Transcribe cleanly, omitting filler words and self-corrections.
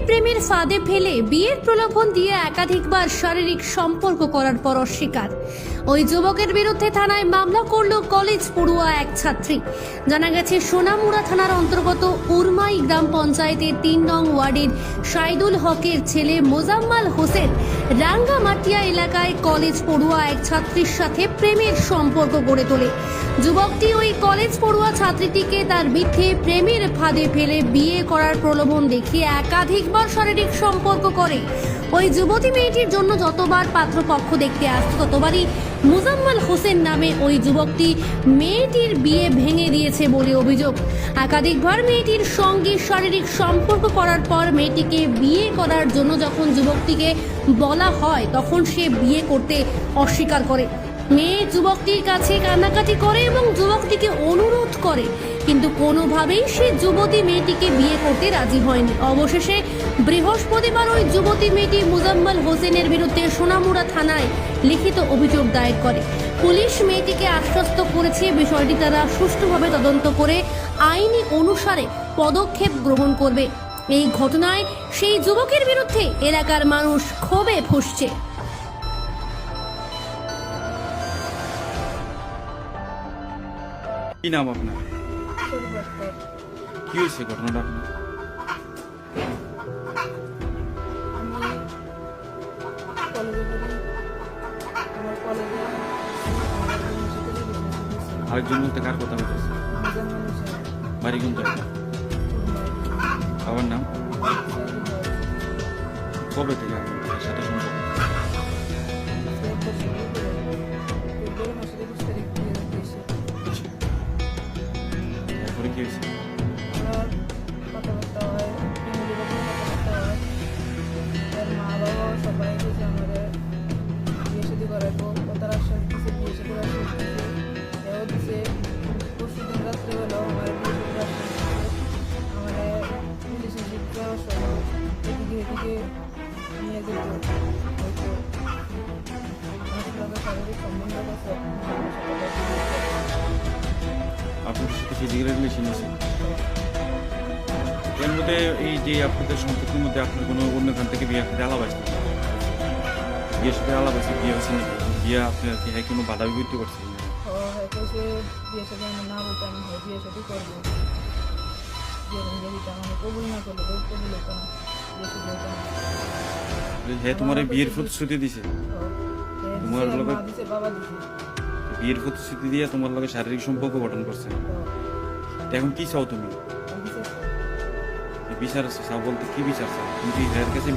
প্রেমের ফাঁদে ফেলে বিয়ের প্রলোভন দিয়ে একাধিকবার শারীরিক সম্পর্ক করার পর অস্বীকার। ওই যুবকের বিরুদ্ধে থানায় মামলা করল কলেজ পড়ুয়া এক ছাত্রী। জানা গেছে সোনামুড়া থানার অন্তর্গত উরমাই গ্রাম পঞ্চায়েতের ৩ নং ওয়ার্ডের সাইদুল হকের ছেলে মোজাম্মেল হোসেন রাঙ্গামাটিয়া এলাকায় কলেজ পড়ুয়া এক ছাত্রীর সাথে প্রেমের সম্পর্ক গড়ে তোলে। যুবকটি ওই কলেজ পড়ুয়া ছাত্রীটিকে তার মিথ্যে প্রেমের ফাঁদে ফেলে বিয়ে করার প্রলোভন দেখিয়ে একাধিকবার শারীরিক সম্পর্ক করে। ওই যুবতী মেয়েটির জন্য যতবার পাত্রপক্ষ দেখতে আসত ততবারই মোজাম্মেল হোসেন নামে ওই যুবকটি মেয়েটির বিয়ে ভেঙে দিয়েছে বলে অভিযোগ। একাধিকবার মেয়েটির সঙ্গে শারীরিক সম্পর্ক করার পর মেয়েটিকে বিয়ে করার জন্য যখন যুবকটিকে বলা হয় তখন সে বিয়ে করতে অস্বীকার করে। মেয়ে যুবকটির কাছে কান্নাকাটি করে এবং যুবকটিকে অনুরোধ করে, কিন্তু কোনোভাবেই সে যুবতী মেয়েটিকে বিয়ে করতে রাজি হয়নি। অবশেষে বৃহস্পতিবার ওই যুবতী মেয়েটি মোজাম্মেল হোসেনের বিরুদ্ধে সোনামুড়া থানায় লিখিত অভিযোগ দায়ের করে। পুলিশ মেয়েটিকে আশ্বস্ত করেছে বিষয়টি তারা সুষ্ঠুভাবে তদন্ত করে আইনি অনুসারে পদক্ষেপ গ্রহণ করবে। এই ঘটনায় সেই যুবকের বিরুদ্ধে এলাকার মানুষ ক্ষোভে ফুঁসছে। কি নাম আপনার? কি হয়েছে ঘটনাটা আপনার? আরেকজন বলতে কার কথা বলতেছে? বাড়ি কোন জায়গা? বাবার নাম? কবে থেকে আপনার সাথে সম্পর্ক? তারপরে কি হয়েছে? আপনাদের সাথে ফিজিক্যাল রিলেশন আছে? এর মধ্যে এই যে আপনাদের সম্পর্কের মধ্যে আপনার কোনো অন্যখান থেকে বিয়ে আপনাদের আলাপ আসছে? বিয়ের সাথে আলাপ আছে, বিয়ে হচ্ছে নাকি? বিয়ে আপনার কি হয় কোনো বাধা বিবৃতি করছে? হ্যাঁ, তোমার বিয়ের প্রতিশ্রুতি দিছে? তোমার লগে বিয়ের প্রতিশ্রুতি দিয়ে তোমার লগে শারীরিক সম্পর্ক গঠন করছে। এখন কি চাও তুমি? বিচার আছে চাও বলতে কি বিচার চাও? তুমি এর কাছে